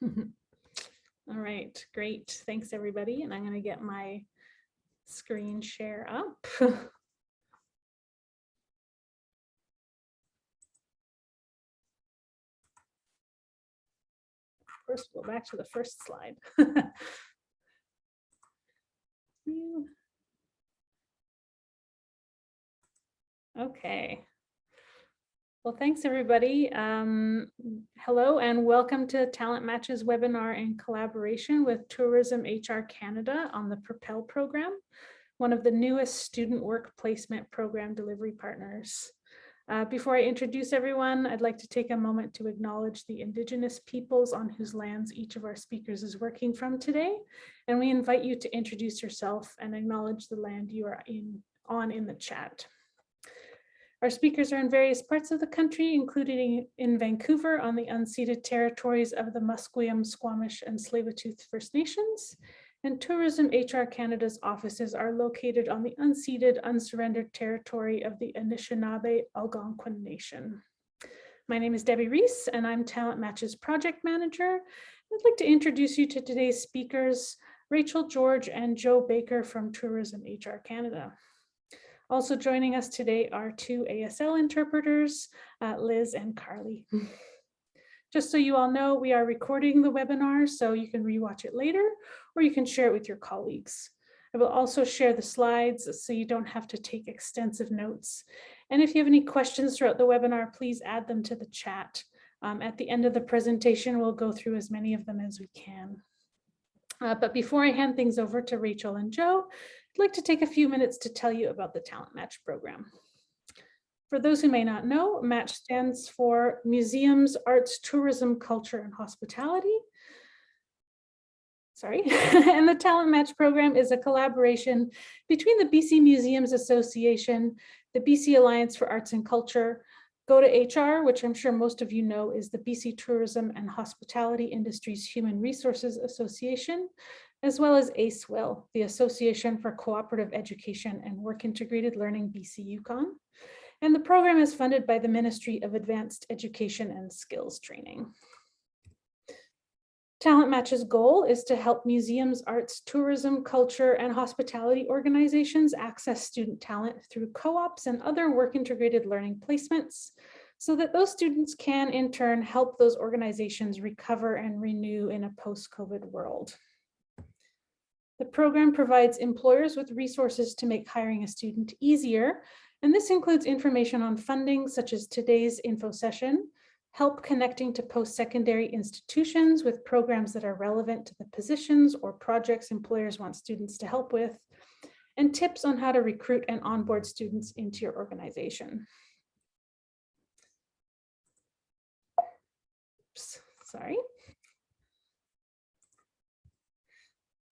All right, great. Thanks, everybody. And I'm going to get my screen share up. First, we'll go back to the first slide. Okay. Well, thanks, everybody. Hello and welcome to TalentMatch's webinar in collaboration with Tourism HR Canada on the Propel program, one of the newest student work placement program delivery partners. Before I introduce everyone, I'd like to take a moment to acknowledge the Indigenous peoples on whose lands each of our speakers is working from today. And we invite you to introduce yourself and acknowledge the land you are on in the chat. Our speakers are in various parts of the country, including in Vancouver on the unceded territories of the Musqueam, Squamish, and Tsleil-Waututh First Nations. And Tourism HR Canada's offices are located on the unceded, unsurrendered territory of the Anishinaabe Algonquin Nation. My name is Debbie Reese, and I'm TalentMatch's project manager. I'd like to introduce you to today's speakers, Rachel George and Joe Baker from Tourism HR Canada. Also joining us today are two ASL interpreters, Liz and Carly. Just so you all know, we are recording the webinar, so you can rewatch it later, or you can share it with your colleagues. I will also share the slides so you don't have to take extensive notes. And if you have any questions throughout the webinar, please add them to the chat. At the end of the presentation, we'll go through as many of them as we can. But before I hand things over to Rachel and Joe, I'd like to take a few minutes to tell you about the TalentMatch program. For those who may not know, MATCH stands for Museums, Arts, Tourism, Culture, and Hospitality. Sorry, and the TalentMatch program is a collaboration between the BC Museums Association, the BC Alliance for Arts and Culture, Go to HR, which I'm sure most of you know is the BC Tourism and Hospitality Industries Human Resources Association, as well as ACE-WIL, the Association for Cooperative Education and Work Integrated Learning BC Yukon. And the program is funded by the Ministry of Advanced Education and Skills Training. TalentMatch's goal is to help museums, arts, tourism, culture, and hospitality organizations access student talent through co-ops and other work-integrated learning placements so that those students can, in turn, help those organizations recover and renew in a post-COVID world. The program provides employers with resources to make hiring a student easier, and this includes information on funding, such as today's info session, help connecting to post-secondary institutions with programs that are relevant to the positions or projects employers want students to help with, and tips on how to recruit and onboard students into your organization. Oops, sorry.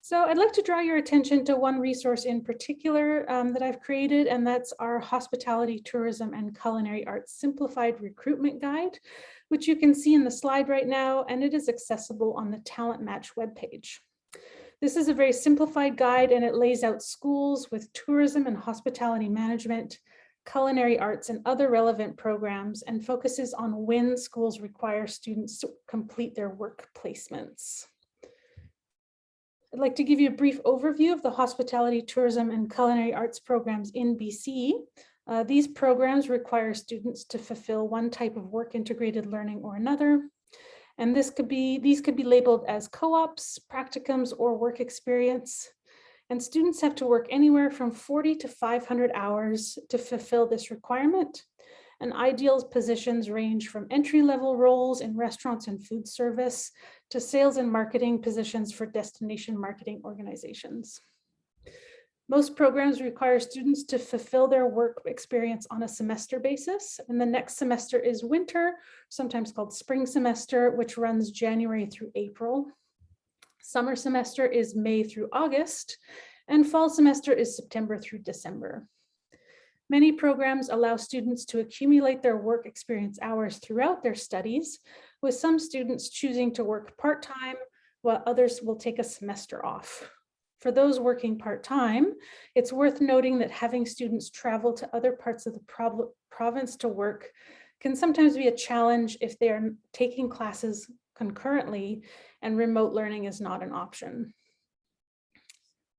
So I'd like to draw your attention to one resource in particular that I've created, and that's our Hospitality, Tourism, and Culinary Arts Simplified Recruitment Guide, which you can see in the slide right now, and it is accessible on the TalentMatch webpage. This is a very simplified guide, and it lays out schools with tourism and hospitality management, culinary arts, and other relevant programs, and focuses on when schools require students to complete their work placements. I'd like to give you a brief overview of the hospitality, tourism, and culinary arts programs in BC. These programs require students to fulfill one type of work integrated learning or another. And these could be labeled as co-ops, practicums, or work experience. And students have to work anywhere from 40 to 500 hours to fulfill this requirement. And ideal positions range from entry-level roles in restaurants and food service to sales and marketing positions for destination marketing organizations. Most programs require students to fulfill their work experience on a semester basis, and the next semester is winter, sometimes called spring semester, which runs January through April. Summer semester is May through August, and fall semester is September through December. Many programs allow students to accumulate their work experience hours throughout their studies, with some students choosing to work part-time, while others will take a semester off. For those working part-time, it's worth noting that having students travel to other parts of the province to work can sometimes be a challenge if they are taking classes concurrently, and remote learning is not an option.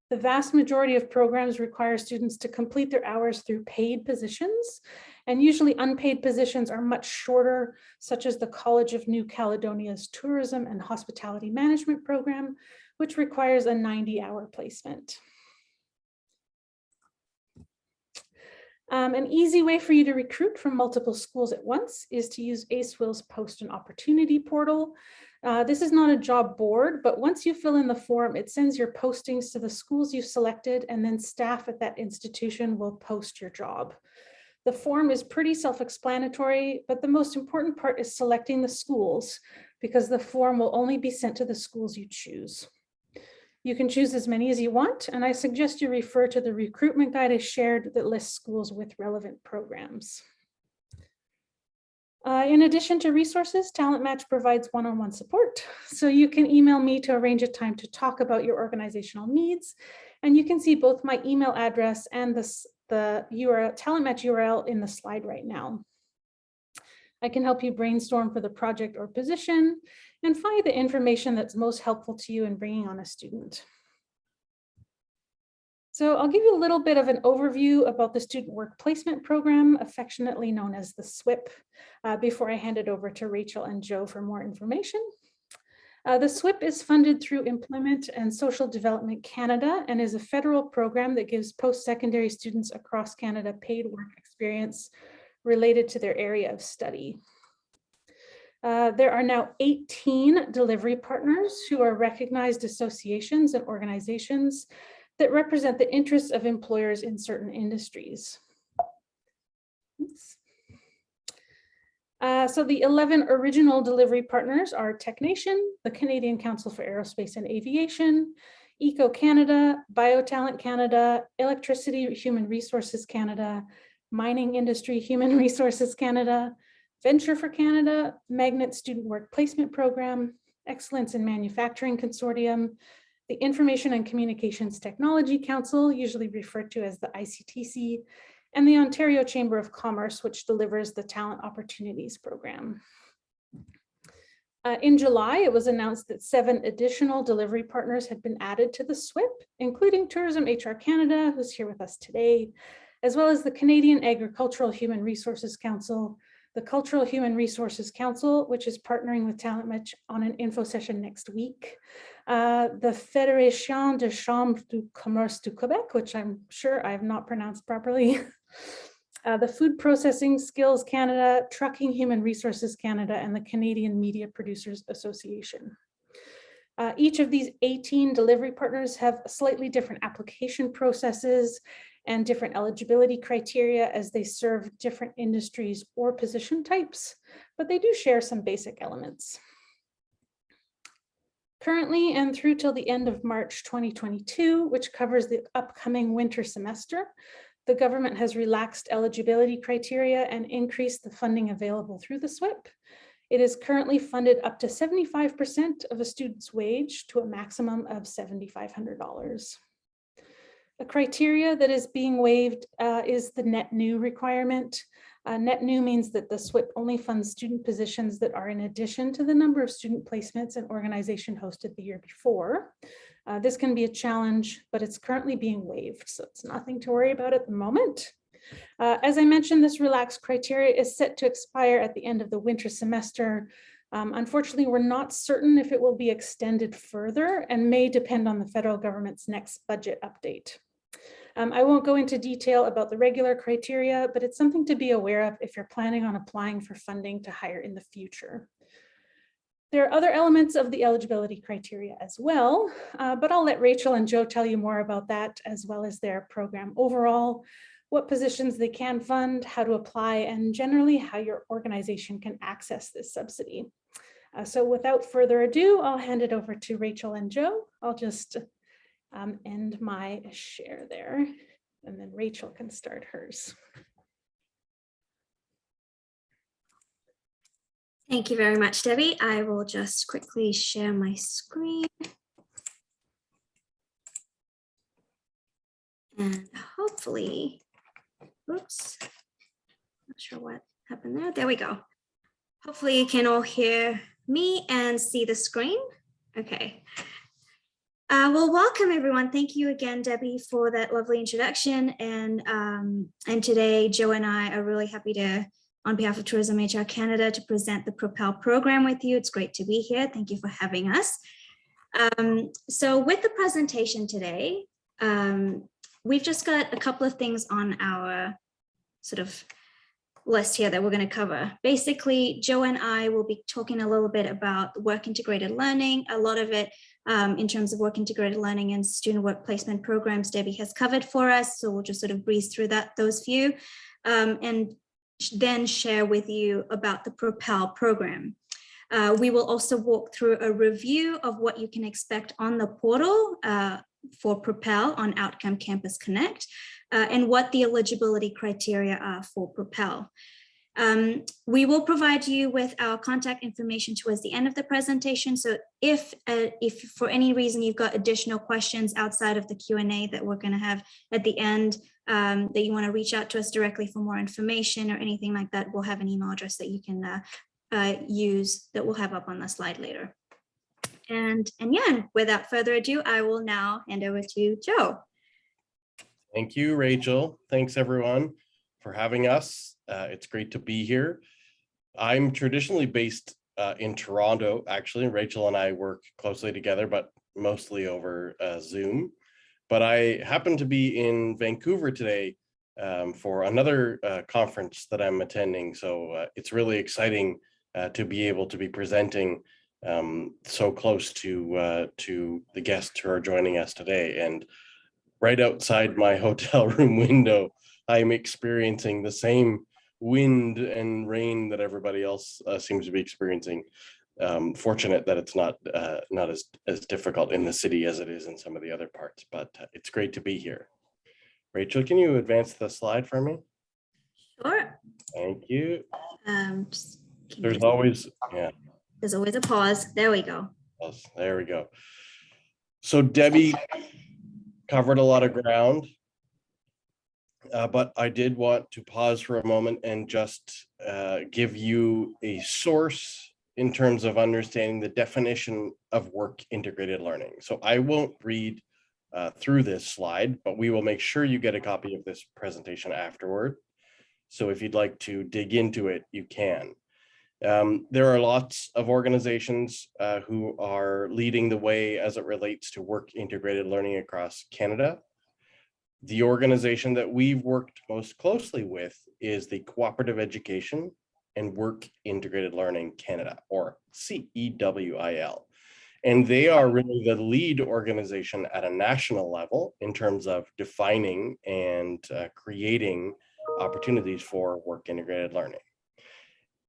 The vast majority of programs require students to complete their hours through paid positions, and usually unpaid positions are much shorter, such as the College of New Caledonia's Tourism and Hospitality Management program, which requires a 90-hour placement. An easy way for you to recruit from multiple schools at once is to use ACE-WIL's Post and Opportunity Portal. This is not a job board, but once you fill in the form, it sends your postings to the schools you've selected, and then staff at that institution will post your job. The form is pretty self-explanatory, but the most important part is selecting the schools, because the form will only be sent to the schools you choose. You can choose as many as you want, and I suggest you refer to the recruitment guide I shared that lists schools with relevant programs. In addition to resources, TalentMatch provides one-on-one support. So you can email me to arrange a time to talk about your organizational needs. And you can see both my email address and the URL, TalentMatch URL in the slide right now. I can help you brainstorm for the project or position and find the information that's most helpful to you in bringing on a student. So I'll give you a little bit of an overview about the Student Work Placement Program, affectionately known as the SWPP, before I hand it over to Rachel and Joe for more information. The SWPP is funded through Employment and Social Development Canada and is a federal program that gives post-secondary students across Canada paid work experience related to their area of study. There are now 18 delivery partners who are recognized associations and organizations that represent the interests of employers in certain industries. So the 11 original delivery partners are Technation, the Canadian Council for Aerospace and Aviation, Eco Canada, BioTalent Canada, Electricity Human Resources Canada, Mining Industry Human Resources Canada, Venture for Canada, Magnet Student Work Placement Program, Excellence in Manufacturing Consortium, the Information and Communications Technology Council, usually referred to as the ICTC, and the Ontario Chamber of Commerce, which delivers the Talent Opportunities Program. In July, it was announced that 7 additional delivery partners had been added to the SWPP, including Tourism HR Canada, who's here with us today, as well as the Canadian Agricultural Human Resources Council, the Cultural Human Resources Council, which is partnering with TalentMatch on an info session next week, the Fédération des Chambres du Commerce du Québec, which I'm sure I have not pronounced properly, the Food Processing Skills Canada, Trucking Human Resources Canada, and the Canadian Media Producers Association. Each of these 18 delivery partners have slightly different application processes and different eligibility criteria as they serve different industries or position types, but they do share some basic elements. Currently and through till the end of March 2022, which covers the upcoming winter semester, the government has relaxed eligibility criteria and increased the funding available through the SWPP. It is currently funded up to 75% of a student's wage to a maximum of $7,500. The criteria that is being waived is the net new requirement. Net new means that the SWPP only funds student positions that are in addition to the number of student placements an organization hosted the year before. This can be a challenge, but it's currently being waived, so it's nothing to worry about at the moment. As I mentioned, this relaxed criteria is set to expire at the end of the winter semester. Unfortunately, we're not certain if it will be extended further and may depend on the federal government's next budget update. I won't go into detail about the regular criteria, but it's something to be aware of if you're planning on applying for funding to hire in the future. There are other elements of the eligibility criteria as well, but I'll let Rachel and Joe tell you more about that, as well as their program overall, what positions they can fund, how to apply, and generally how your organization can access this subsidy. So without further ado, I'll hand it over to Rachel and Joe. I'll just end my share there, and then Rachel can start hers. Thank you very much, Debbie. I will just quickly share my screen. And hopefully, oops, not sure what happened there. There we go. Hopefully you can all hear me and see the screen? Okay. Well, welcome everyone. Thank you again, Debbie, for that lovely introduction. And today, Joe and I are really happy to, on behalf of Tourism HR Canada, to present the Propel program with you. It's great to be here. Thank you for having us. So with the presentation today, we've just got a couple of things on our sort of list here that we're going to cover. Basically, Joe and I will be talking a little bit about work integrated learning. A lot of it in terms of work integrated learning and student work placement programs, Debbie has covered for us. So we'll just sort of breeze through those few and then share with you about the Propel program. We will also walk through a review of what you can expect on the portal for Propel on Outcome Campus Connect and what the eligibility criteria are for Propel. We will provide you with our contact information towards the end of the presentation. So if for any reason you've got additional questions outside of the Q&A that we're going to have at the end, that you want to reach out to us directly for more information or anything like that, we'll have an email address that you can use that we'll have up on the slide later. And yeah, without further ado, I will now hand over to Joe. Thank you, Rachel. Thanks everyone for having us. It's great to be here. I'm traditionally based in Toronto, actually. Rachel and I work closely together, but mostly over Zoom. But I happen to be in Vancouver today for another conference that I'm attending. So it's really exciting to be able to be presenting so close to the guests who are joining us today. And right outside my hotel room window, I'm experiencing the same wind and rain that everybody else seems to be experiencing. Fortunate that it's not as difficult in the city as it is in some of the other parts, but it's great to be here. Rachel, can you advance the slide for me? Sure. Thank you. There's always a pause. There we go. There we go. So Debbie covered a lot of ground, but I did want to pause for a moment and just give you a source in terms of understanding the definition of work integrated learning. So I won't read through this slide, but we will make sure you get a copy of this presentation afterward. So if you'd like to dig into it, you can. There are lots of organizations who are leading the way as it relates to work integrated learning across Canada. The organization that we've worked most closely with is the Cooperative Education and Work Integrated Learning Canada, or CEWIL. And they are really the lead organization at a national level in terms of defining and creating opportunities for work integrated learning.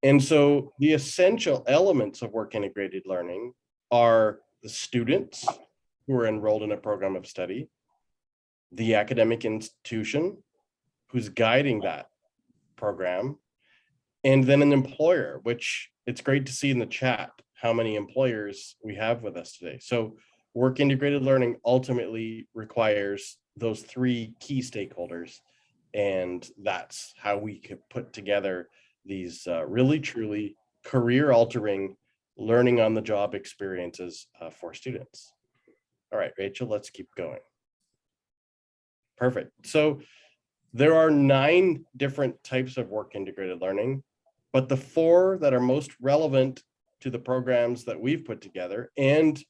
And so the essential elements of work integrated learning are the students who are enrolled in a program of study, the academic institution who's guiding that program, and then an employer, which it's great to see in the chat how many employers we have with us today. So work integrated learning ultimately requires those three key stakeholders, and that's how we could put together these really truly career altering learning on the job experiences for students. All right, Rachel, let's keep going. Perfect. So there are 9 different types of work integrated learning, but the 4 that are most relevant to the programs that we've put together, and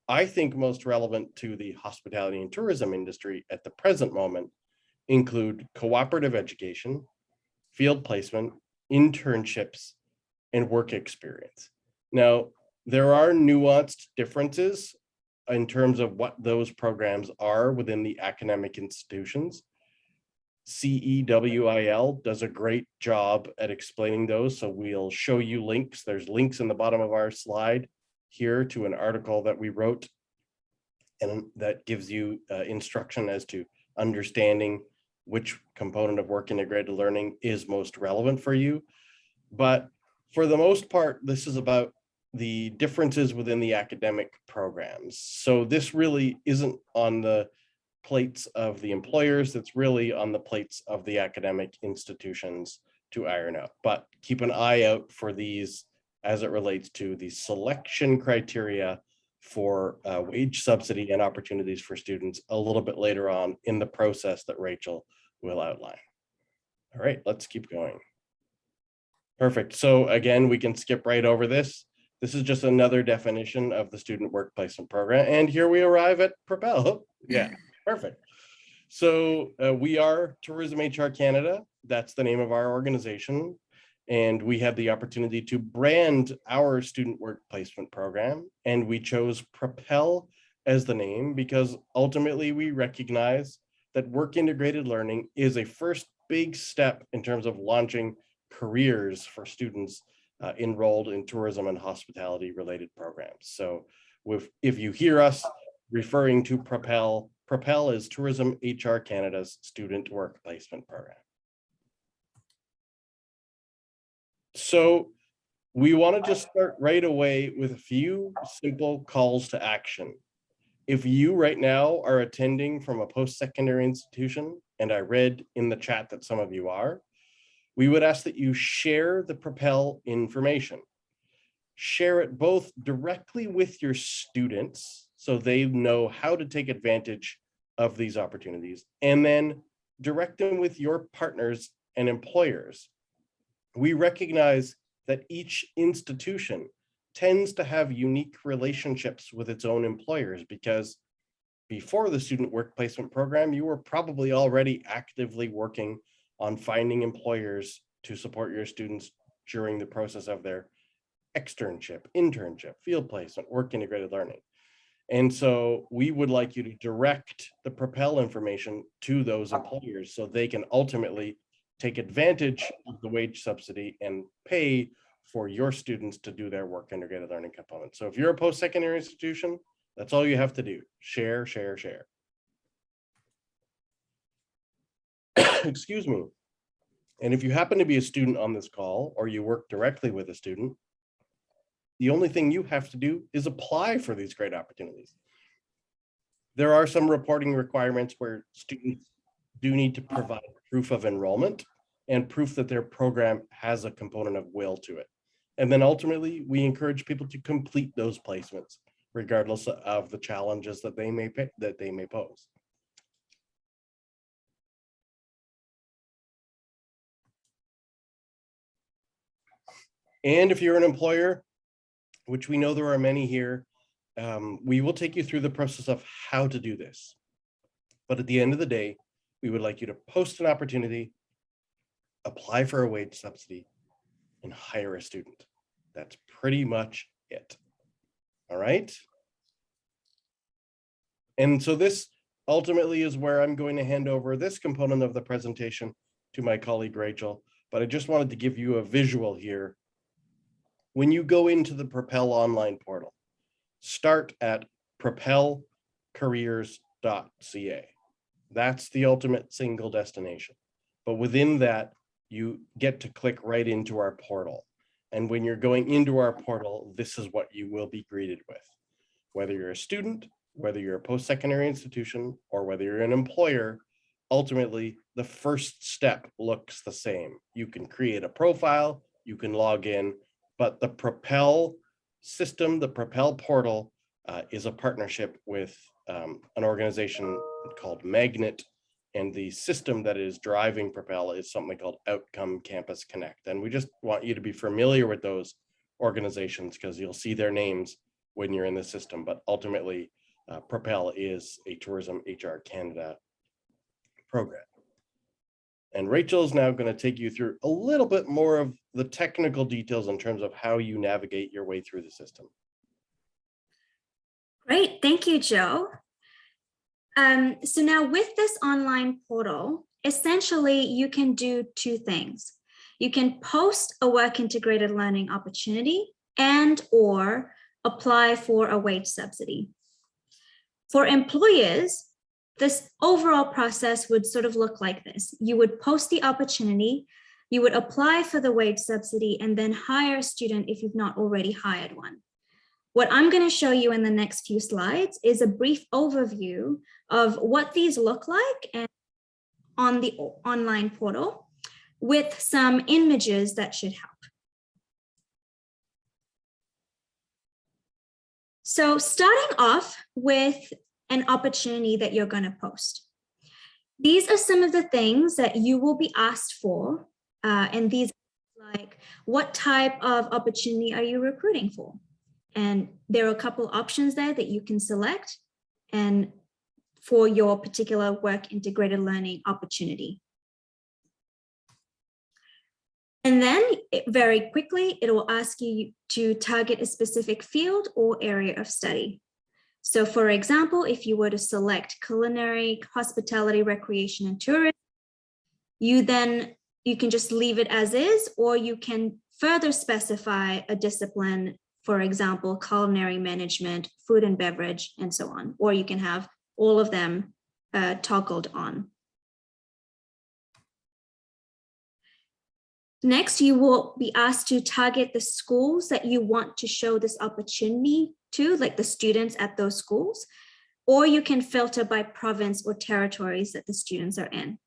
I think most relevant to the hospitality and tourism industry at the present moment, include cooperative education, field placement, internships, and work experience. Now, there are nuanced differences in terms of what those programs are within the academic institutions. CEWIL does a great job at explaining those, so we'll show you links. There's links in the bottom of our slide here to an article that we wrote, and that gives you instruction as to understanding which component of work integrated learning is most relevant for you. But for the most part, this is about the differences within the academic programs. So this really isn't on the plates of the employers, it's really on the plates of the academic institutions to iron out. But keep an eye out for these as it relates to the selection criteria for wage subsidy and opportunities for students a little bit later on in the process that Rachel will outline. All right, let's keep going. Perfect. So again, we can skip right over this. This is just another definition of the student work placement program. And here we arrive at Propel. Yeah, perfect. So we are Tourism HR Canada. That's the name of our organization. And we had the opportunity to brand our student work placement program. And we chose Propel as the name because ultimately we recognize that work integrated learning is a first big step in terms of launching careers for students enrolled in tourism and hospitality related programs. So if you hear us referring to Propel, Propel is Tourism HR Canada's student work placement program. So we want to just start right away with a few simple calls to action. If you right now are attending from a post-secondary institution, and I read in the chat that some of you are, we would ask that you share the Propel information. Share it both directly with your students so they know how to take advantage of these opportunities, and then direct them with your partners and employers. We recognize that each institution tends to have unique relationships with its own employers because before the student work placement program, you were probably already actively working on finding employers to support your students during the process of their externship, internship, field placement, work integrated learning. And so we would like you to direct the Propel information to those employers so they can ultimately take advantage of the wage subsidy and pay for your students to do their work integrated learning component. So if you're a post-secondary institution, that's all you have to do. Share, share, share. Excuse me. And if you happen to be a student on this call or you work directly with a student, the only thing you have to do is apply for these great opportunities. There are some reporting requirements where students do need to provide proof of enrollment and proof that their program has a component of WIL to it. And then ultimately, we encourage people to complete those placements, regardless of the challenges that they may pose. And if you're an employer, which we know there are many here, we will take you through the process of how to do this. But at the end of the day, we would like you to post an opportunity, apply for a wage subsidy, and hire a student. That's pretty much it. All right. And so this ultimately is where I'm going to hand over this component of the presentation to my colleague, Rachel. But I just wanted to give you a visual here. When you go into the Propel online portal, start at propelcareers.ca. That's the ultimate single destination. But within that, you get to click right into our portal. And when you're going into our portal, this is what you will be greeted with. Whether you're a student, whether you're a post-secondary institution, or whether you're an employer, ultimately, the first step looks the same. You can create a profile, you can log in, but the Propel system, the Propel portal, is a partnership with an organization called Magnet, and the system that is driving Propel is something called Outcome Campus Connect. And we just want you to be familiar with those organizations because you'll see their names when you're in the system. But ultimately, Propel is a Tourism HR Canada program. And Rachel is now going to take you through a little bit more of the technical details in terms of how you navigate your way through the system. Great, thank you, Joe. So now with this online portal, essentially you can do two things. You can post a work integrated learning opportunity and or apply for a wage subsidy. For employers, this overall process would sort of look like this. You would post the opportunity, you would apply for the wage subsidy, and then hire a student if you've not already hired one. What I'm going to show you in the next few slides is a brief overview of what these look like and on the online portal with some images that should help. So starting off with an opportunity that you're going to post. These are some of the things that you will be asked for. And these are like, what type of opportunity are you recruiting for? And there are a couple options there that you can select and for your particular work integrated learning opportunity. And then very quickly, it will ask you to target a specific field or area of study. So for example, if you were to select culinary, hospitality, recreation, and tourism, you can just leave it as is, or you can further specify a discipline, for example, culinary management, food and beverage, and so on. Or you can have all of them toggled on. Next, you will be asked to target the schools that you want to show this opportunity to, like the students at those schools, or you can filter by province or territories that the students are in.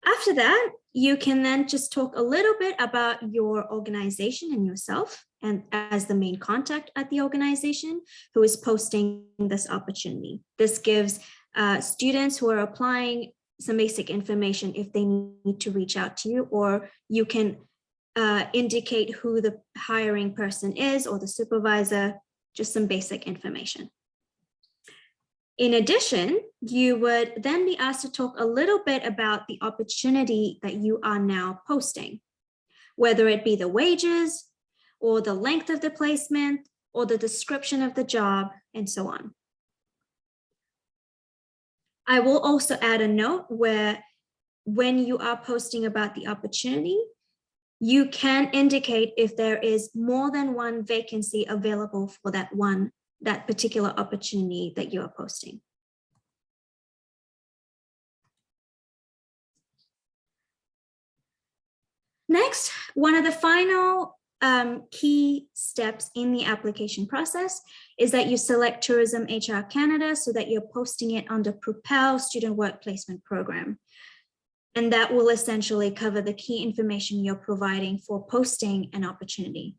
After that, you can then just talk a little bit about your organization and yourself, and as the main contact at the organization who is posting this opportunity. This gives students who are applying some basic information if they need to reach out to you, or you can indicate who the hiring person is or the supervisor, just some basic information. In addition, you would then be asked to talk a little bit about the opportunity that you are now posting, whether it be the wages or the length of the placement or the description of the job and so on. I will also add a note where when you are posting about the opportunity, you can indicate if there is more than one vacancy available for that particular opportunity that you are posting. Next, one of the final key steps in the application process is that you select Tourism HR Canada so that you're posting it under Propel Student Work Placement Program. And that will essentially cover the key information you're providing for posting an opportunity.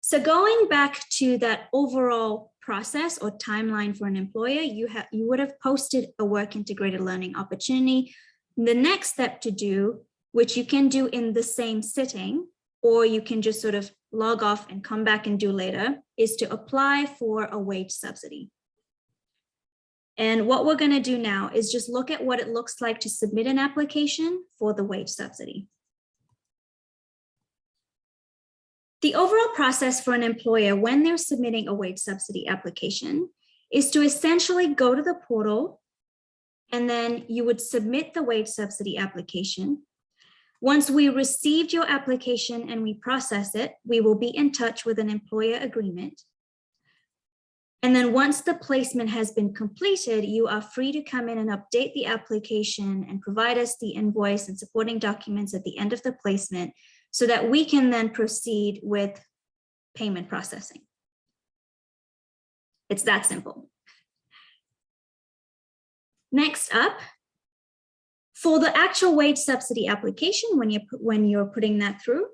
So going back to that overall process or timeline for an employer, you would have posted a work integrated learning opportunity. The next step to do, which you can do in the same sitting, or you can just sort of log off and come back and do later, is to apply for a wage subsidy. And what we're going to do now is just look at what it looks like to submit an application for the wage subsidy. The overall process for an employer when they're submitting a wage subsidy application is to essentially go to the portal, and then you would submit the wage subsidy application. Once we received your application and we process it, we will be in touch with an employer agreement. And then once the placement has been completed, you are free to come in and update the application and provide us the invoice and supporting documents at the end of the placement so that we can then proceed with payment processing. It's that simple. Next up, for the actual wage subsidy application, when you're putting that through,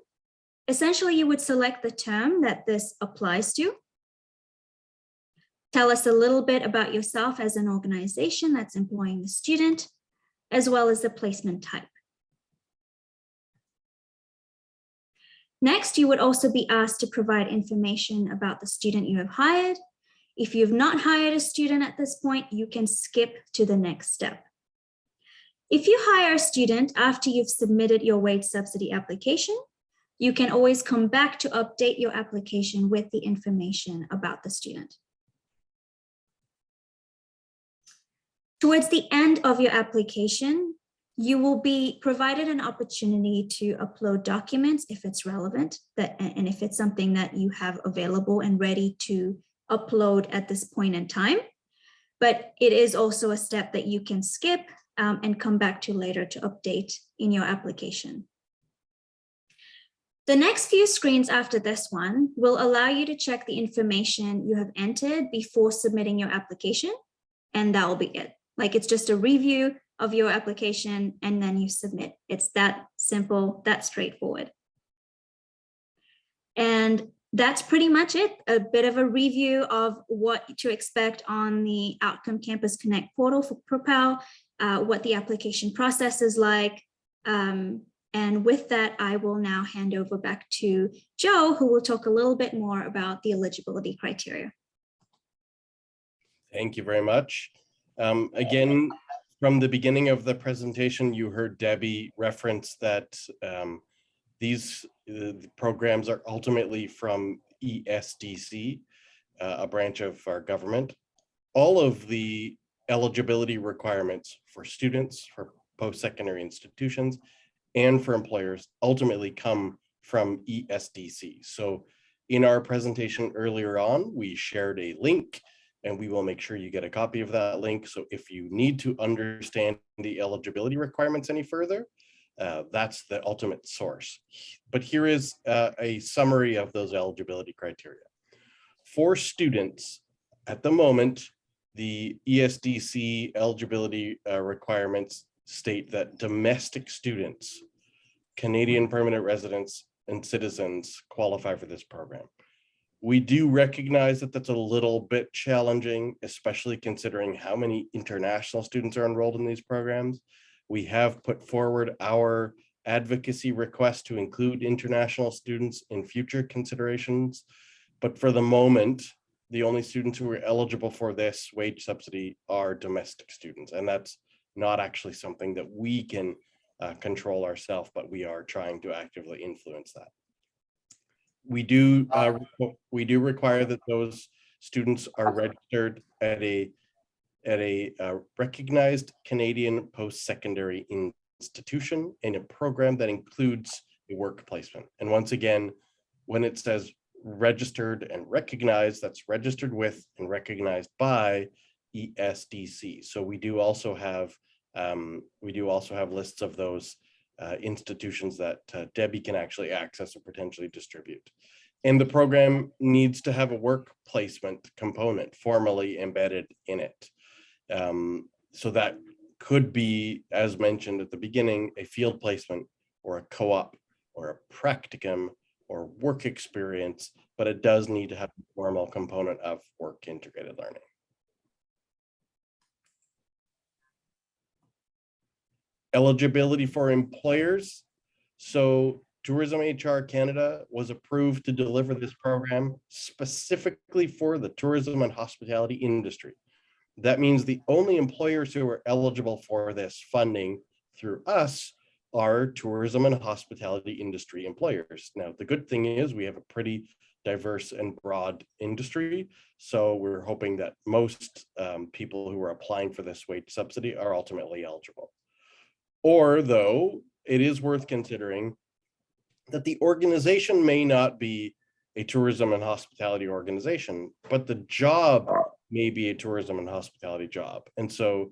essentially you would select the term that this applies to. Tell us a little bit about yourself as an organization that's employing the student, as well as the placement type. Next, you would also be asked to provide information about the student you have hired. If you've not hired a student at this point, you can skip to the next step. If you hire a student after you've submitted your wage subsidy application, you can always come back to update your application with the information about the student. Towards the end of your application, you will be provided an opportunity to upload documents if it's relevant, and if it's something that you have available and ready to upload at this point in time. But it is also a step that you can skip and come back to later to update in your application. The next few screens after this one will allow you to check the information you have entered before submitting your application, and that will be it. Like, it's just a review of your application, and then you submit. It's that simple, that straightforward. And that's pretty much it. A bit of a review of what to expect on the Outcome Campus Connect portal for Propel, what the application process is like. And with that, I will now hand over back to Joe, who will talk a little bit more about the eligibility criteria. Thank you very much. Again, from the beginning of the presentation, you heard Debbie reference that these programs are ultimately from ESDC, a branch of our government. All of the eligibility requirements for students, for post-secondary institutions, and for employers ultimately come from ESDC. So in our presentation earlier on, we shared a link, and we will make sure you get a copy of that link. So if you need to understand the eligibility requirements any further, that's the ultimate source. But here is a summary of those eligibility criteria. For students, at the moment, the ESDC eligibility requirements state that domestic students, Canadian permanent residents, and citizens qualify for this program. We do recognize that that's a little bit challenging, especially considering how many international students are enrolled in these programs. We have put forward our advocacy request to include international students in future considerations, but for the moment, the only students who are eligible for this wage subsidy are domestic students, and that's not actually something that we can control ourselves, but we are trying to actively influence that. We do require that those students are registered at a recognized Canadian post-secondary institution in a program that includes a work placement. And once again, when it says registered and recognized, that's registered with and recognized by ESDC. So we do also have lists of those institutions that Debbie can actually access or potentially distribute. And the program needs to have a work placement component formally embedded in it. So that could be, as mentioned at the beginning, a field placement or a co-op or a practicum or work experience, but it does need to have a formal component of work integrated learning. Eligibility for employers. So Tourism HR Canada was approved to deliver this program specifically for the tourism and hospitality industry. That means the only employers who are eligible for this funding through us are tourism and hospitality industry employers. Now, the good thing is we have a pretty diverse and broad industry. So we're hoping that most people who are applying for this wage subsidy are ultimately eligible. Or though, it is worth considering that the organization may not be a tourism and hospitality organization, but the job may be a tourism and hospitality job. And so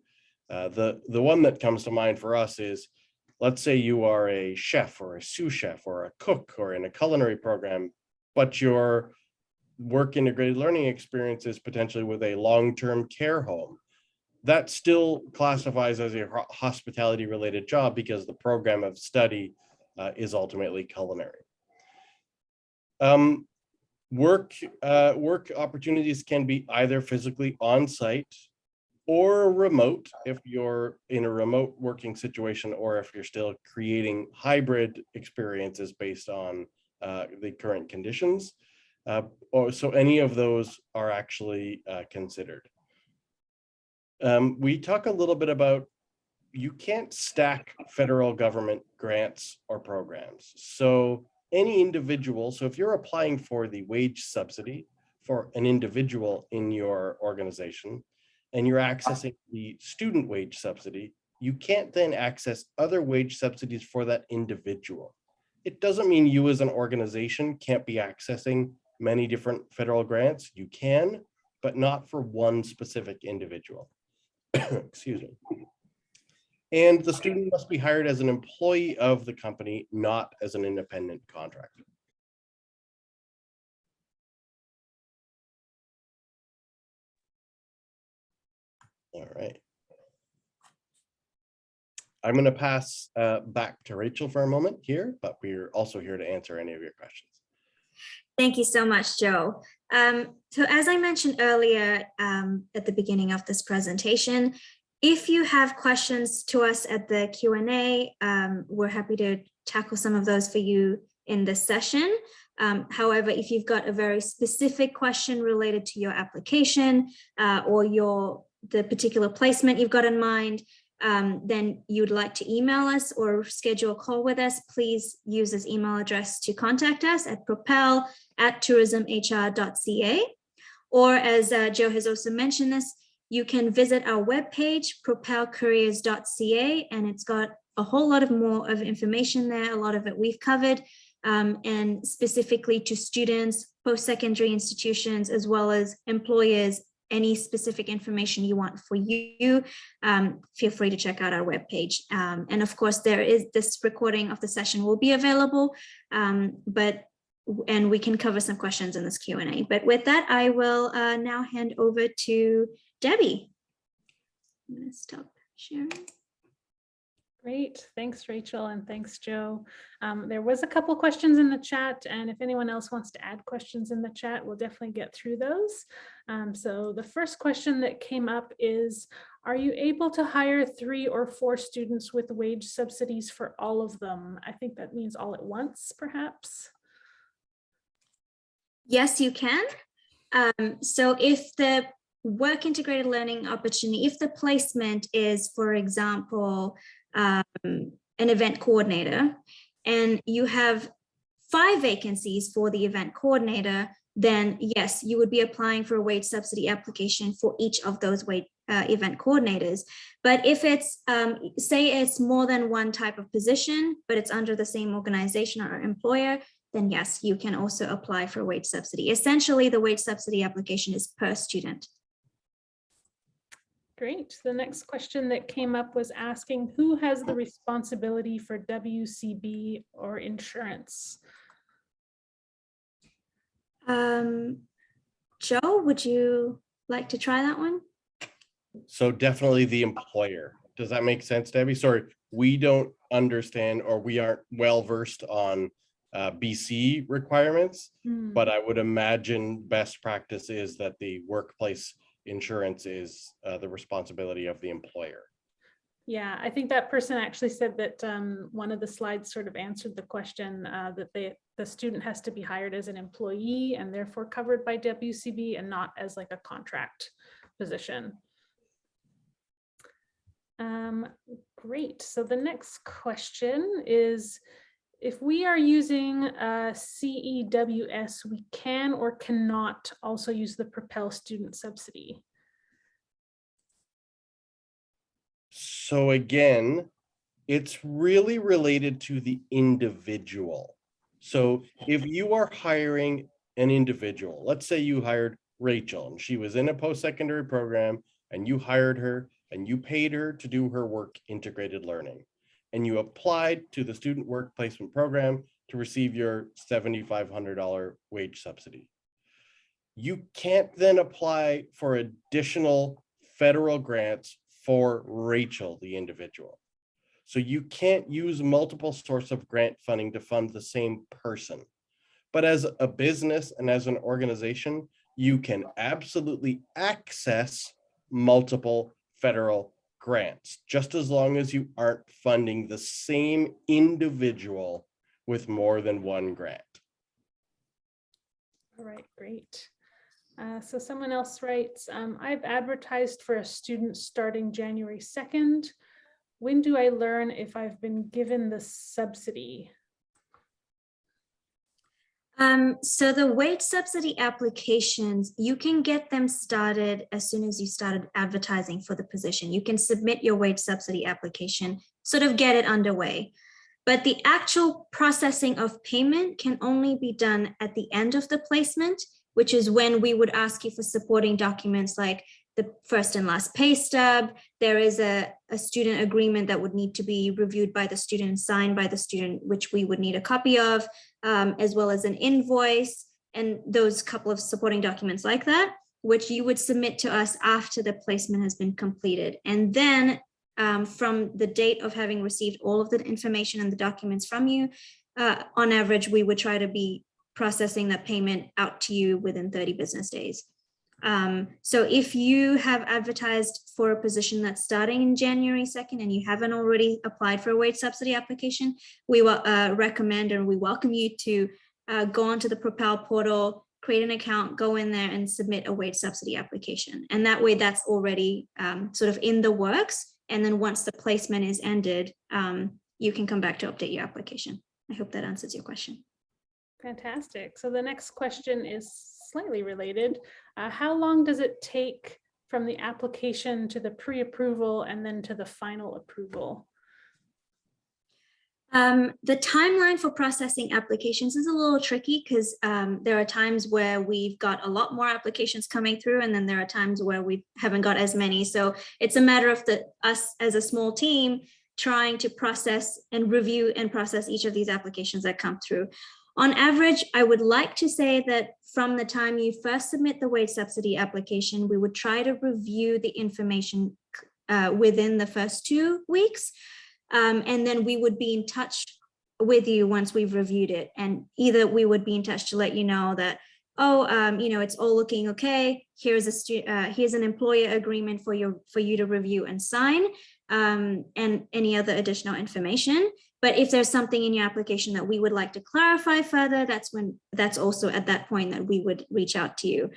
the one that comes to mind for us is, let's say you are a chef or a sous chef or a cook or in a culinary program, but your work integrated learning experience is potentially with a long-term care home. That still classifies as a hospitality related job because the program of study is ultimately culinary. Work opportunities can be either physically on site or remote if you're in a remote working situation, or if you're still creating hybrid experiences based on the current conditions. So any of those are actually considered. We talk a little bit about, you can't stack federal government grants or programs. So any individual, so if you're applying for the wage subsidy for an individual in your organization and you're accessing the student wage subsidy, you can't then access other wage subsidies for that individual. It doesn't mean you as an organization can't be accessing many different federal grants. You can, but not for one specific individual. Excuse me. And the student must be hired as an employee of the company, not as an independent contractor. All right. I'm going to pass back to Rachel for a moment here, but we're also here to answer any of your questions. Thank you so much, Joe. So as I mentioned earlier at the beginning of this presentation, if you have questions to us at the Q&A, we're happy to tackle some of those for you in this session. However, if you've got a very specific question related to your application or the particular placement you've got in mind, then you'd like to email us or schedule a call with us, please use this email address to contact us at propel@tourismhr.ca. Or as Joe has also mentioned this, you can visit our webpage, propelcareers.ca, and it's got a whole lot more of information there. A lot of it we've covered, and specifically to students, post-secondary institutions, as well as employers. Any specific information you want for you, feel free to check out our webpage. And of course, this recording of the session will be available, and we can cover some questions in this Q&A. But with that, I will now hand over to Debbie. I'm going to stop sharing. Great, thanks Rachel, and thanks Joe. There was a couple questions in the chat, and if anyone else wants to add questions in the chat, we'll definitely get through those. So the first question that came up is, are you able to hire 3 or 4 students with wage subsidies for all of them? I think that means all at once, perhaps. Yes, you can. So if the work integrated learning opportunity, if the placement is, for example, an event coordinator, and you have 5 vacancies for the event coordinator, then yes, you would be applying for a wage subsidy application for each of those event coordinators. But if it's, say it's more than one type of position, but it's under the same organization or employer, then yes, you can also apply for a wage subsidy. Essentially, the wage subsidy application is per student. Great. The next question that came up was asking who has the responsibility for WCB or insurance? Joe, would you like to try that one? So definitely the employer. Does that make sense, Debbie? Sorry, we don't understand, or we aren't well versed on BC requirements, but I would imagine best practice is that the workplace insurance is the responsibility of the employer. Yeah, I think that person actually said that one of the slides sort of answered the question that the student has to be hired as an employee and therefore covered by WCB and not as like a contract position. Great. So the next question is, if we are using CEWS, we can or cannot also use the Propel student subsidy. So again, it's really related to the individual. So if you are hiring an individual, let's say you hired Rachel and she was in a post-secondary program and you hired her and you paid her to do her work integrated learning, and you applied to the student work placement program to receive your $7,500 wage subsidy. You can't then apply for additional federal grants for Rachel, the individual. So you can't use multiple sources of grant funding to fund the same person. But as a business and as an organization, you can absolutely access multiple federal grants, just as long as you aren't funding the same individual with more than one grant. All right, great. So someone else writes, I've advertised for a student starting January 2nd. When do I learn if I've been given the subsidy? So the wage subsidy applications, you can get them started as soon as you started advertising for the position. You can submit your wage subsidy application, sort of get it underway. But the actual processing of payment can only be done at the end of the placement, which is when we would ask you for supporting documents like the first and last pay stub. There is a student agreement that would need to be reviewed by the student and signed by the student, which we would need a copy of, as well as an invoice and those couple of supporting documents like that, which you would submit to us after the placement has been completed. And then from the date of having received all of the information and the documents from you. On average, we would try to be processing that payment out to you within 30 business days. So if you have advertised for a position that's starting in January 2nd and you haven't already applied for a wage subsidy application, we will recommend and we welcome you to go onto the Propel portal, create an account, go in there and submit a wage subsidy application. And that way that's already sort of in the works. And then once the placement is ended, you can come back to update your application. I hope that answers your question. Fantastic. So the next question is slightly related. How long does it take from the application to the pre-approval and then to the final approval? The timeline for processing applications is a little tricky because there are times where we've got a lot more applications coming through, and then there are times where we haven't got as many. So it's a matter of us as a small team trying to process and review and process each of these applications that come through. On average, I would like to say that from the time you first submit the wage subsidy application, we would try to review the information within the first 2 weeks. And then we would be in touch with you once we've reviewed it. And either we would be in touch to let you know that, it's all looking okay. Here's an employer agreement for you to review and sign, and any other additional information. But if there's something in your application that we would like to clarify further, that's also at that point that we would reach out to you.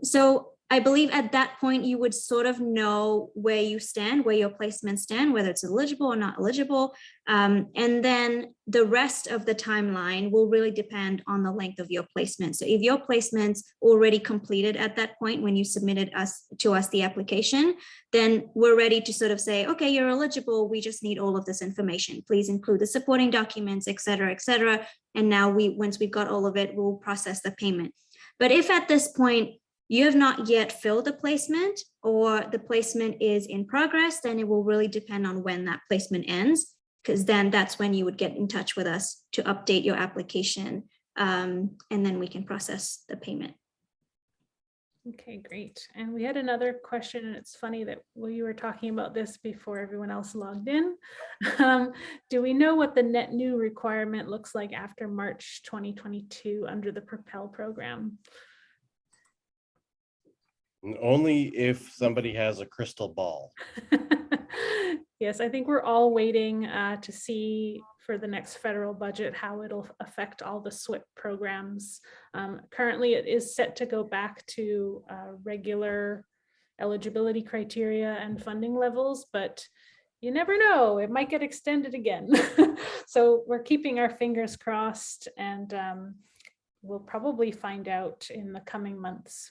So I believe at that point, you would sort of know where you stand, where your placements stand, whether it's eligible or not eligible. And then the rest of the timeline will really depend on the length of your placement. So if your placement's already completed at that point, when you submitted to us the application, then we're ready to sort of say, okay, you're eligible. We just need all of this information. Please include the supporting documents, et cetera, et cetera. And now once we've got all of it, we'll process the payment. But if at this point, you have not yet filled a placement or the placement is in progress, then it will really depend on when that placement ends, because then that's when you would get in touch with us to update your application, and then we can process the payment. Okay, great. And we had another question, and it's funny that you were talking about this before everyone else logged in. Do we know what the net new requirement looks like after March 2022 under the Propel program? Only if somebody has a crystal ball. Yes, I think we're all waiting to see for the next federal budget how it'll affect all the SWPP programs. Currently, it is set to go back to regular eligibility criteria and funding levels, but you never know, it might get extended again. So we're keeping our fingers crossed, and we'll probably find out in the coming months.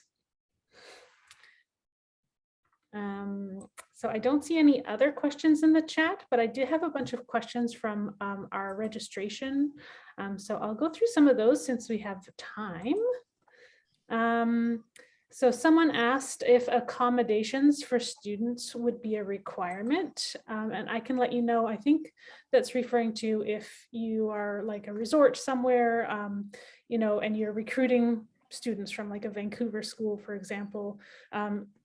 So I don't see any other questions in the chat, but I did have a bunch of questions from our registration. So I'll go through some of those since we have time. So someone asked if accommodations for students would be a requirement, and I can let you know, I think that's referring to if you are like a resort somewhere, and you're recruiting students from like a Vancouver school, for example.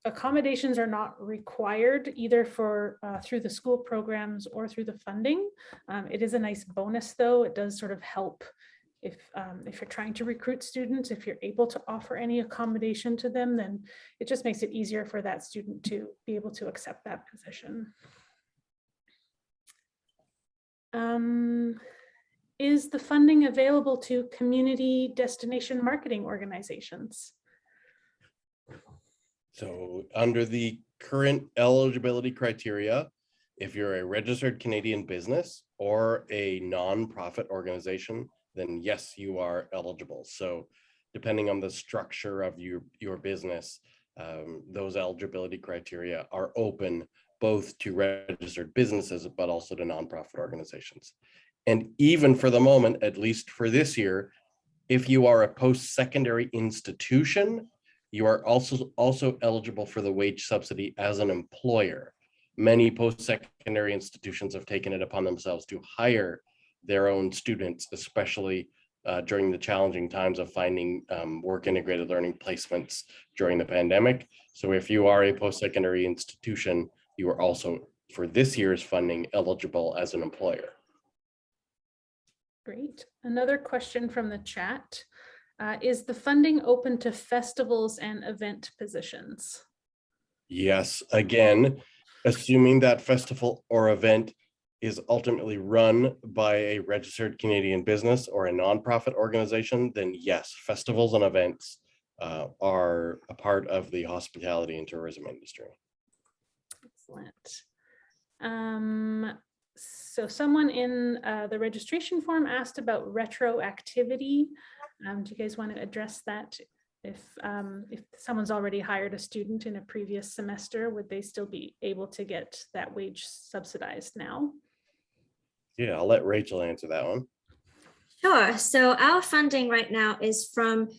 Accommodations are not required either for through the school programs or through the funding. It is a nice bonus though. It does sort of help if you're trying to recruit students, if you're able to offer any accommodation to them, then it just makes it easier for that student to be able to accept that position. Is the funding available to community destination marketing organizations? So under the current eligibility criteria, if you're a registered Canadian business or a nonprofit organization, then yes, you are eligible. So depending on the structure of your business, those eligibility criteria are open both to registered businesses, but also to nonprofit organizations. And even for the moment, at least for this year, if you are a post-secondary institution, you are also eligible for the wage subsidy as an employer. Many post-secondary institutions have taken it upon themselves to hire their own students, especially during the challenging times of finding work integrated learning placements during the pandemic. So if you are a post-secondary institution, you are also for this year's funding eligible as an employer. Great. Another question from the chat. Is the funding open to festivals and event positions? Yes, again, assuming that festival or event is ultimately run by a registered Canadian business or a nonprofit organization, then yes, festivals and events are a part of the hospitality and tourism industry. Excellent. So someone in the registration form asked about retroactivity. Do you guys want to address that? If someone's already hired a student in a previous semester, would they still be able to get that wage subsidized now? Yeah, I'll let Rachel answer that one. Sure. So our funding right now is for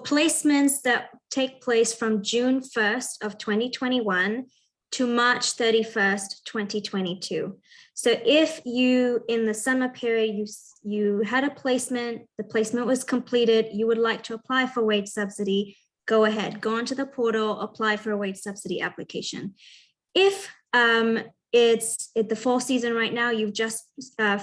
placements that take place from June 1st of 2021 to March 31st, 2022. So if you, in the summer period, you had a placement, the placement was completed, you would like to apply for wage subsidy, go ahead, go onto the portal, apply for a wage subsidy application. If it's at the fall season right now, you've just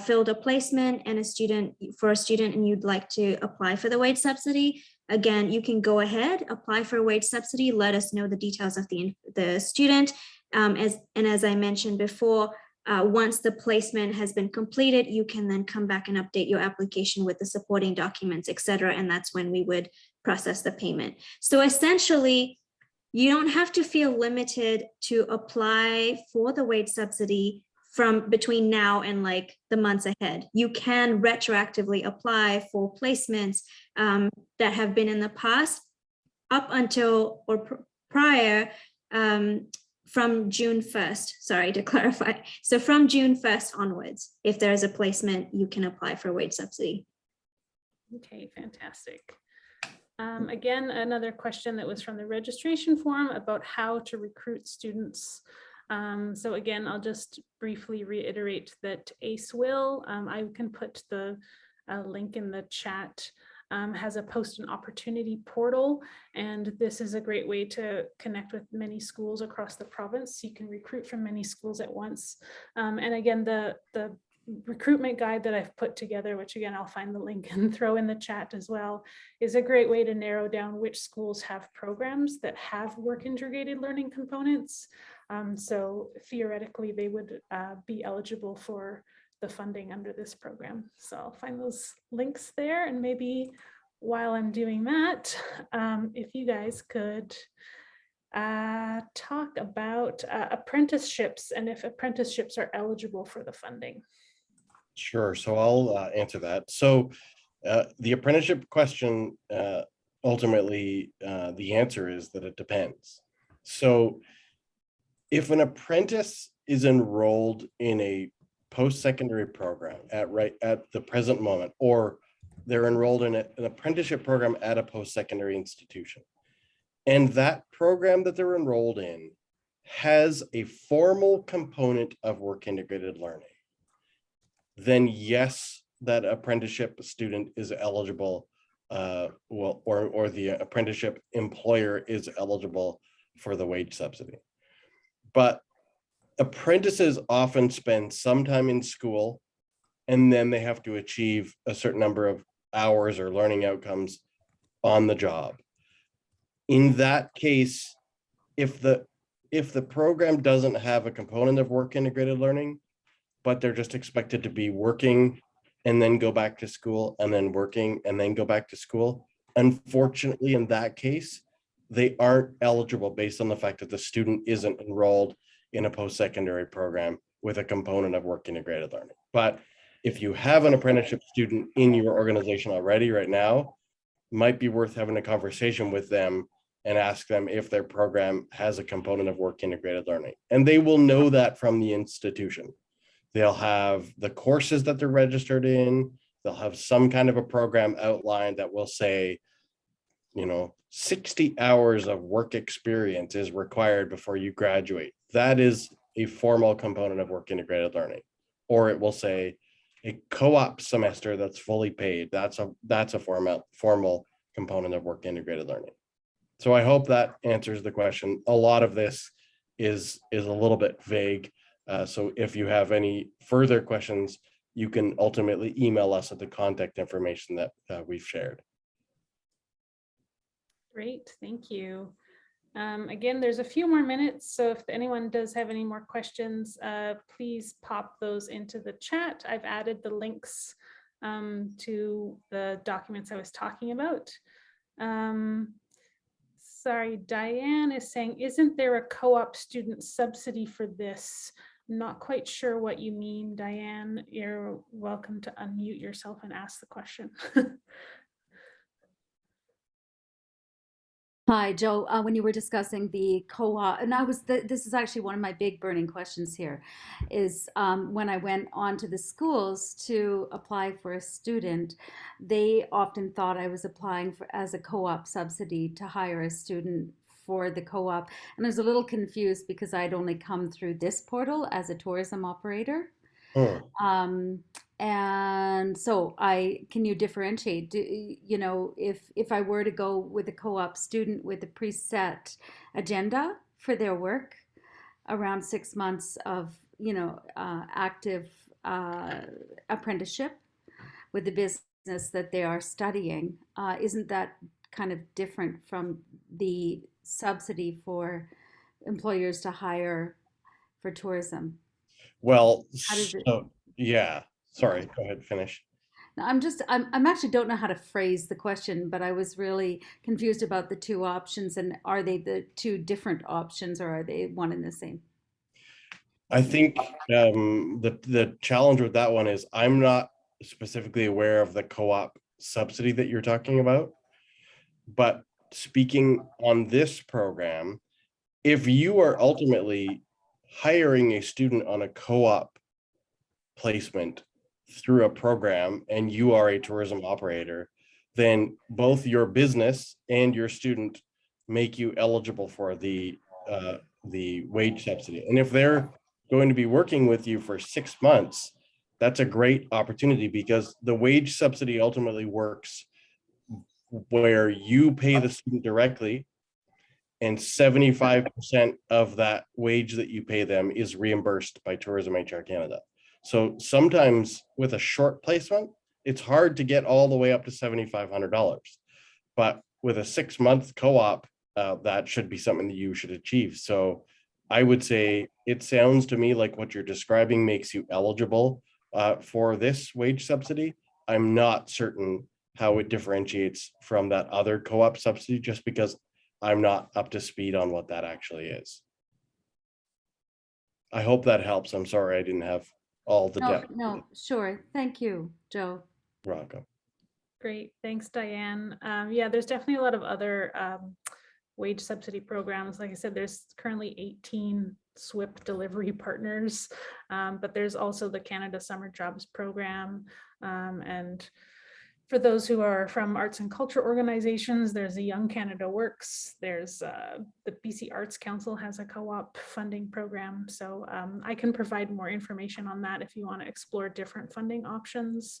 filled a placement and a student and you'd like to apply for the wage subsidy, again, you can go ahead, apply for a wage subsidy, let us know the details of the student. As I mentioned before, once the placement has been completed, you can then come back and update your application with the supporting documents, et cetera. And that's when we would process the payment. So essentially, you don't have to feel limited to apply for the wage subsidy from between now and like the months ahead. You can retroactively apply for placements that have been in the past up until or prior from June 1st, sorry to clarify. So from June 1st onwards, if there is a placement, you can apply for a wage subsidy. Okay, fantastic. Again, another question that was from the registration form about how to recruit students. So again, I'll just briefly reiterate that ACE-WIL, I can put the link in the chat, has a post and opportunity portal, and this is a great way to connect with many schools across the province. You can recruit from many schools at once. And again, the recruitment guide that I've put together, which again, I'll find the link and throw in the chat as well, is a great way to narrow down which schools have programs that have work integrated learning components. So theoretically, they would be eligible for the funding under this program. So I'll find those links there, and maybe while I'm doing that, if you guys could talk about apprenticeships and if apprenticeships are eligible for the funding. Sure, so I'll answer that. So the apprenticeship question, ultimately, the answer is that it depends. So if an apprentice is enrolled in a post-secondary program at the present moment, or they're enrolled in an apprenticeship program at a post-secondary institution, and that program that they're enrolled in has a formal component of work integrated learning, then yes, that apprenticeship student is eligible, or the apprenticeship employer is eligible for the wage subsidy. But apprentices often spend some time in school, and then they have to achieve a certain number of hours or learning outcomes on the job. In that case, if the program doesn't have a component of work integrated learning, but they're just expected to be working and then go back to school and then working and then go back to school, unfortunately, in that case, they aren't eligible based on the fact that the student isn't enrolled in a post-secondary program with a component of work integrated learning. But if you have an apprenticeship student in your organization already right now, might be worth having a conversation with them and ask them if their program has a component of work integrated learning. And they will know that from the institution. They'll have the courses that they're registered in. They'll have some kind of a program outlined that will say, 60 hours of work experience is required before you graduate. That is a formal component of work integrated learning. Or it will say a co-op semester that's fully paid. That's a formal component of work integrated learning. So I hope that answers the question. A lot of this is a little bit vague. So if you have any further questions, you can ultimately email us at the contact information that we've shared. Great, thank you. Again, there's a few more minutes, so if anyone does have any more questions, please pop those into the chat. I've added the links to the documents I was talking about. Sorry, Diane is saying, isn't there a co-op student subsidy for this? Not quite sure what you mean, Diane. You're welcome to unmute yourself and ask the question. Hi, Joe. When you were discussing the co-op, and this is actually one of my big burning questions here, is when I went on to the schools to apply for a student, they often thought I was applying for as a co-op subsidy to hire a student for the co-op. And I was a little confused because I'd only come through this portal as a tourism operator. And so can you differentiate, if I were to go with a co-op student with a preset agenda for their work around 6 months of, active apprenticeship with the business that they are studying, isn't that kind of different from the subsidy for employers to hire for tourism? Well, How does it? so yeah, sorry, go ahead, finish. I'm actually don't know how to phrase the question, but I was really confused about the two options, and are they the two different options or are they one and the same? I think the challenge with that one is I'm not specifically aware of the co-op subsidy that you're talking about, but speaking on this program, if you are ultimately hiring a student on a co-op placement through a program and you are a tourism operator, then both your business and your student make you eligible for the wage subsidy. And if they're going to be working with you for 6 months, that's a great opportunity because the wage subsidy ultimately works where you pay the student directly and 75% of that wage that you pay them is reimbursed by Tourism HR Canada. So sometimes with a short placement, it's hard to get all the way up to $7,500. But with a 6-month co-op, that should be something that you should achieve. So I would say it sounds to me like what you're describing makes you eligible for this wage subsidy. I'm not certain how it differentiates from that other co-op subsidy just because I'm not up to speed on what that actually is. I hope that helps. I'm sorry I didn't have all the depth. No, sure. Thank you, Joe. You're welcome. Great, thanks, Diane. Yeah, there's definitely a lot of other wage subsidy programs. Like I said, there's currently 18 SWPP delivery partners, but there's also the Canada Summer Jobs Program. And for those who are from arts and culture organizations, there's a Young Canada Works. There's the BC Arts Council has a co-op funding program. So I can provide more information on that if you want to explore different funding options.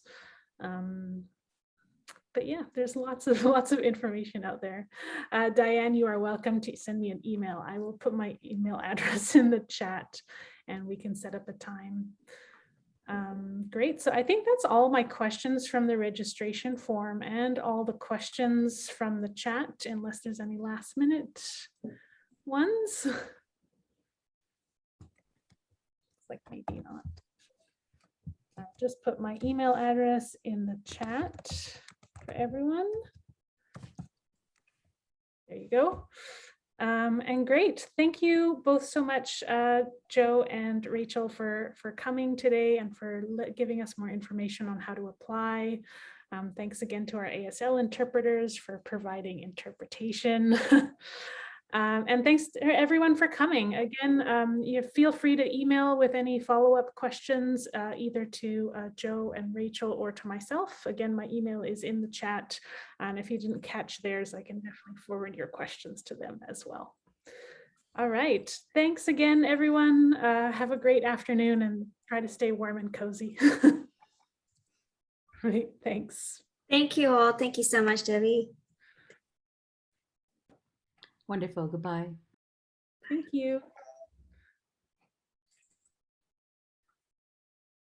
But yeah, there's lots of information out there. Diane, you are welcome to send me an email. I will put my email address in the chat and we can set up a time. Great, so I think that's all my questions from the registration form and all the questions from the chat, unless there's any last minute ones. Like maybe not. I'll just put my email address in the chat for everyone. There you go. And great, thank you both so much, Joe and Rachel, for coming today and for giving us more information on how to apply. Thanks again to our ASL interpreters for providing interpretation. And thanks to everyone for coming. Again, you feel free to email with any follow-up questions, either to Joe and Rachel or to myself. Again, my email is in the chat. And if you didn't catch theirs, I can definitely forward your questions to them as well. All right. Thanks again, everyone. Have a great afternoon and try to stay warm and cozy. Right. Thanks. Thank you all. Thank you so much, Debbie. Wonderful. Goodbye. Thank you.